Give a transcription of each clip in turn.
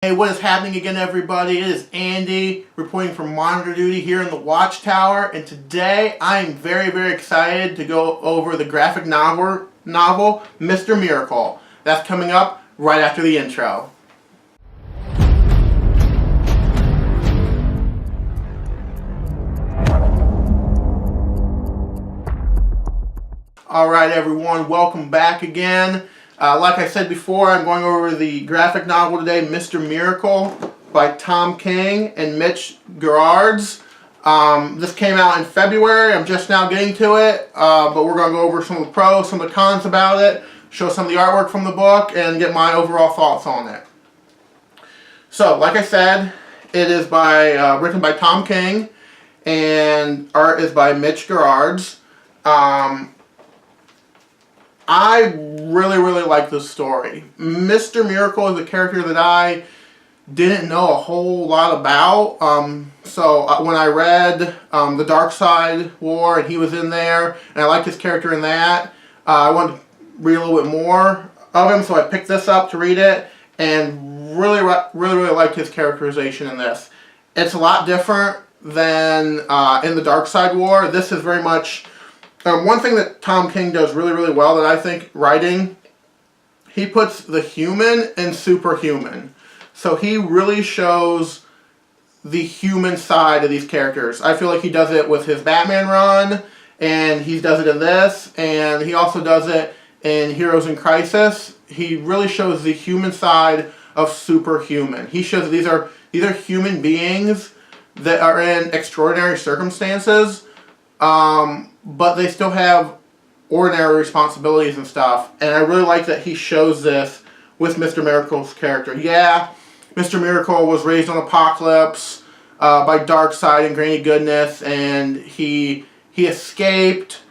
Hey, what is happening again, everybody? It is Andy reporting from Monitor Duty here in the Watchtower, and today I am very excited to go over the graphic novel Mr. Miracle. That's coming up right after the intro. Alright everyone, welcome back again. Like I said before, I'm going over the graphic novel today, Mr. Miracle by Tom King and Mitch Gerads. This came out in February. I'm just now getting to it, but we're going to go over some of the pros, some of the cons about it, show some of the artwork from the book, and get my overall thoughts on it. So, like I said, it is written by Tom King, and art is by Mitch Gerads. I really like this story. Mr. Miracle is a character that I didn't know a whole lot about. So when I read The Dark Side War and he was in there, and I liked his character in that, I wanted to read a little bit more of him, so I picked this up to read it, and really liked his characterization in this. It's a lot different than in The Dark Side War. This is very much... one thing that Tom King does really well that I think writing, he puts the human and superhuman. So he really shows the human side of these characters. I feel like he does it with his Batman run, and he does it in this, and he also does it in Heroes in Crisis. He really shows the human side of superhuman. He shows these are human beings that are in extraordinary circumstances, but they still have ordinary responsibilities and stuff. And I really like that he shows this with Mr. Miracle's character. Yeah, Mr. Miracle was raised on Apocalypse by Darkseid and Granny Goodness, and he escaped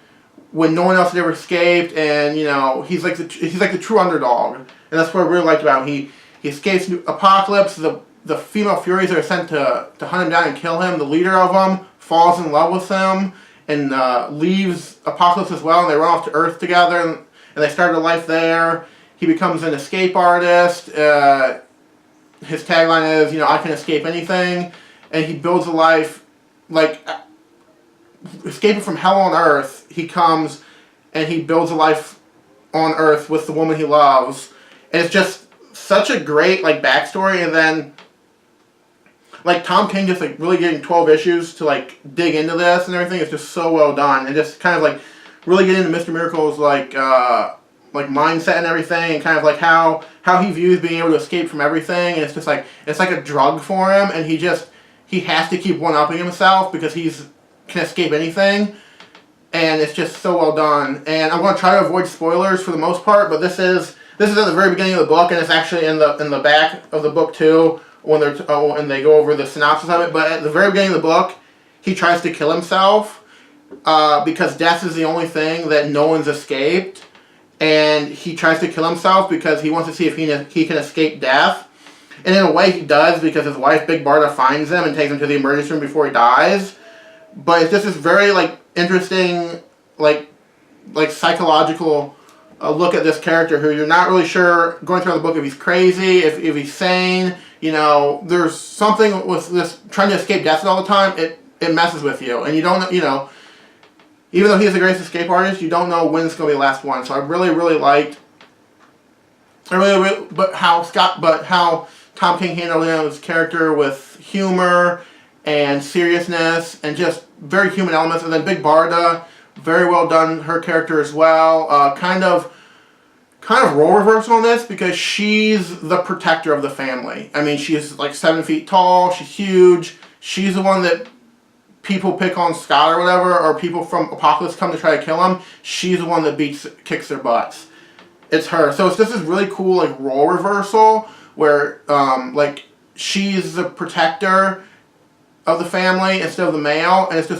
when no one else had ever escaped, and you know he's like the true underdog, and that's what I really liked about him. He escapes Apocalypse. The female Furies are sent to hunt him down and kill him. The leader of them falls in love with him and leaves Apocalypse as well, and they run off to Earth together, and they start a life there. He becomes an escape artist. His tagline is, I can escape anything, and he builds a life, like, escaping from hell on Earth. He comes, and he builds a life on Earth with the woman he loves, and it's just such a great, backstory, and then... Tom King just, really getting 12 issues to, dig into this and everything. It's just so well done. And just kind of, really get into Mr. Miracle's, mindset and everything. And kind of, how he views being able to escape from everything. And it's just, it's like a drug for him. And he has to keep one-upping himself because can escape anything. And it's just so well done. And I'm going to try to avoid spoilers for the most part. But this is at the very beginning of the book. And it's actually in the back of the book, too, when they go over the synopsis of it. But at the very beginning of the book, he tries to kill himself because death is the only thing that no one's escaped, and he tries to kill himself because he wants to see if he can escape death. And in a way he does, because his wife Big Barda finds him and takes him to the emergency room before he dies. But it's just this very interesting psychological look at this character who you're not really sure going through the book if he's crazy, if he's sane. There's something with this trying to escape death all the time. It messes with you, and you don't know. Even though he's the greatest escape artist, you don't know when it's going to be the last one. So I really liked. But how Tom King handled his character with humor and seriousness and just very human elements. And then Big Barda, very well done, her character as well. Kind of role reversal on this because she's the protector of the family. I mean, she's 7 feet tall, she's huge, she's the one that people pick on Scott or whatever, or people from Apocalypse come to try to kill him. She's the one that kicks their butts. It's her. So it's just this really cool role reversal where she's the protector of the family instead of the male, and it's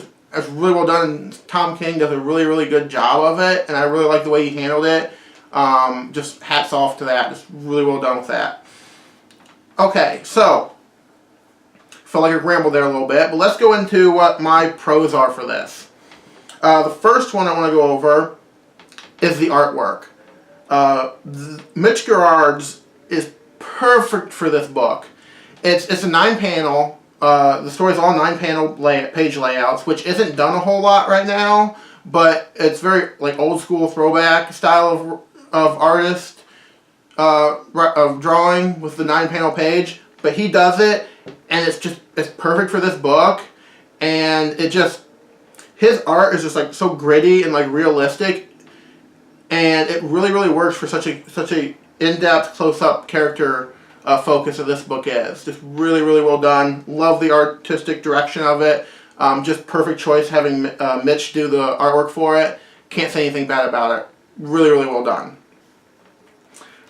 really well done, and Tom King does a really good job of it, and I really like the way he handled it. Just hats off to that. Just really well done with that. Okay, so felt like I rambled there a little bit, but let's go into what my pros are for this. The first one I want to go over is the artwork. Mitch Gerads is perfect for this book. It's a 9-panel. The story's all 9-panel page layouts, which isn't done a whole lot right now, but it's very like old school throwback style of artist of drawing with the 9-panel page. But he does it, and it's perfect for this book, and his art is just like so gritty and like realistic, and it really really works for such a in-depth close-up character focus of this book is. Just really really well done. Love the artistic direction of it. Just perfect choice having Mitch do the artwork for it. Can't say anything bad about it. Really really well done.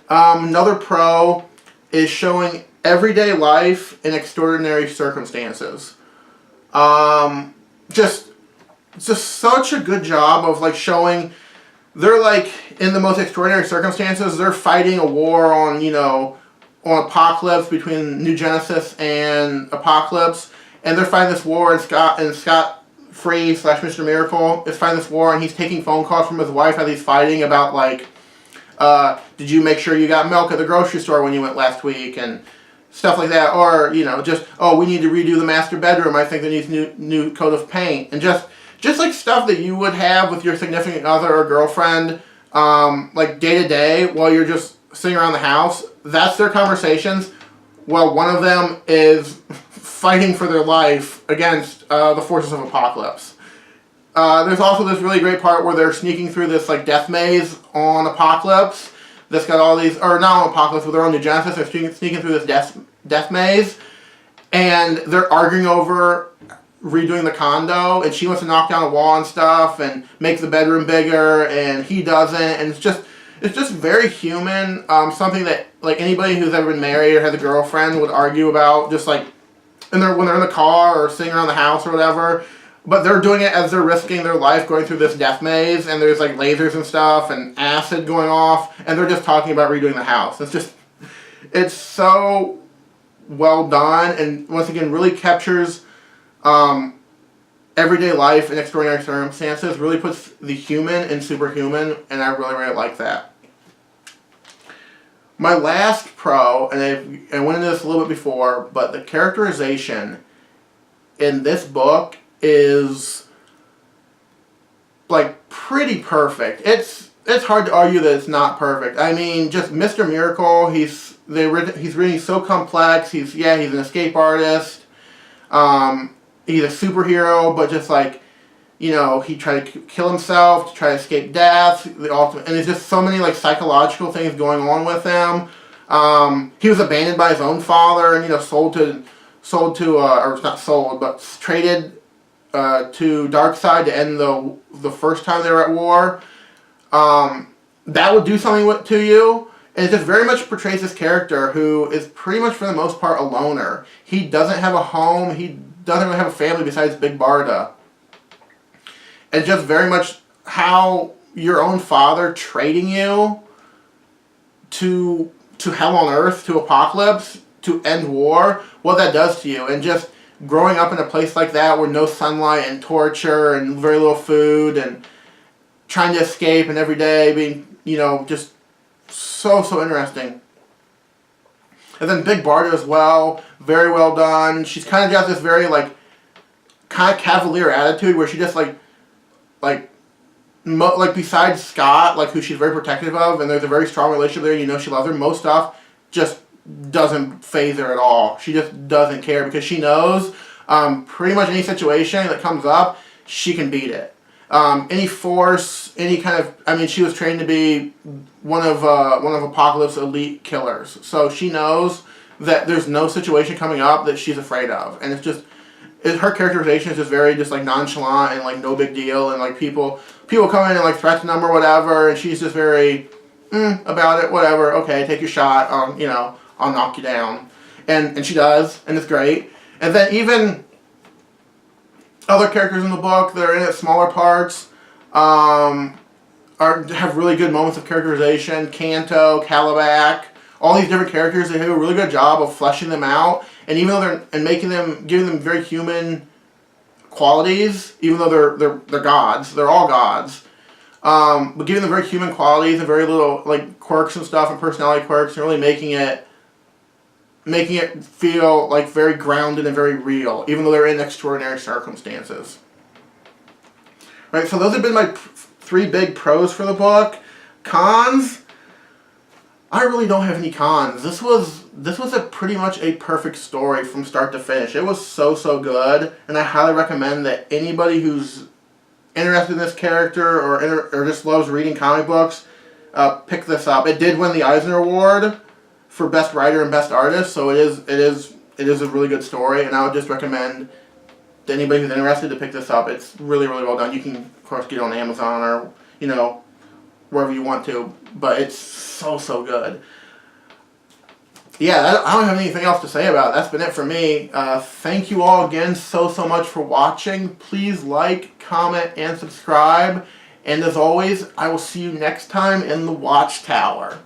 Another pro is showing everyday life in extraordinary circumstances. Just such a good job of like showing they're like in the most extraordinary circumstances. They're fighting a war on on Apocalypse, between New Genesis and Apocalypse, and they're fighting this war. And Scott Free / Mr. Miracle is fighting this war, and he's taking phone calls from his wife as he's fighting about like, did you make sure you got milk at the grocery store when you went last week, and stuff like that. Or just, oh, we need to redo the master bedroom. I think it needs new coat of paint, and just like stuff that you would have with your significant other or girlfriend, like day to day while you're just sitting around the house. That's their conversations. Well, one of them is fighting for their life against the forces of Apocalypse. There's also this really great part where they're sneaking through this like death maze on Apocalypse. That's got all these, or not on Apocalypse, but they're on New Genesis. They're sneaking through this death maze, and they're arguing over redoing the condo, and she wants to knock down a wall and stuff and make the bedroom bigger, and he doesn't, and it's just very human. Something that like anybody who's ever been married or has a girlfriend would argue about, just like when they're in the car or sitting around the house or whatever. But they're doing it as they're risking their life going through this death maze, and there's like lasers and stuff and acid going off, and they're just talking about redoing the house. It's so well done, and once again really captures everyday life in extraordinary circumstances. Really puts the human in superhuman, and I really really like that. My last pro, and I went into this a little bit before, but the characterization in this book is like pretty perfect. It's hard to argue that it's not perfect. I mean, just Mr. Miracle, he's really so complex. He's an escape artist. He's a superhero, but just like, he tried to kill himself to try to escape death. The ultimate, and there's just so many like psychological things going on with him. He was abandoned by his own father, and sold to or not sold, but traded to Darkseid to end the first time they were at war. That would do something to you. And it just very much portrays this character who is pretty much for the most part a loner. He doesn't have a home. He doesn't really have a family besides Big Barda. And just very much how your own father trading you to hell on earth, to Apocalypse, to end war, what that does to you. And just growing up in a place like that where no sunlight and torture and very little food and trying to escape, and every day being, just so interesting. And then Big Barda as well, very well done. She's kind of got this very like kind of cavalier attitude where she just like besides Scott, like who she's very protective of, and there's a very strong relationship there. She loves her. Most stuff just doesn't faze her at all. She just doesn't care because she knows pretty much any situation that comes up, she can beat it. Any force, any kind of, I mean, she was trained to be one of Apocalypse's elite killers, so she knows that there's no situation coming up that she's afraid of, and her characterization is just very just like nonchalant and like no big deal, and like people come in and like threaten them or whatever, and she's just very about it, whatever, okay, take your shot, I'll knock you down, and she does, and it's great. And then even other characters in the book that are in it, smaller parts, have really good moments of characterization. Kanto, Calabac, all these different characters, they do a really good job of fleshing them out, and even though giving them very human qualities, even though they're gods, they're all gods, but giving them very human qualities and very little like quirks and stuff and personality quirks, and really making it making it feel like very grounded and very real, even though they're in extraordinary circumstances. Right, so those have been my three big pros for the book. Cons, I really don't have any cons. This was a pretty much a perfect story from start to finish. It was so good, and I highly recommend that anybody who's interested in this character or just loves reading comic books pick this up. It did win the Eisner Award for Best Writer and Best Artist, so it is a really good story, and I would just recommend to anybody who's interested to pick this up. It's really well done. You can of course get it on Amazon or wherever you want to, but it's so good. Yeah, I don't have anything else to say about it. That's been it for me. Thank you all again so much for watching. Please like, comment, and subscribe. And as always, I will see you next time in the Watchtower.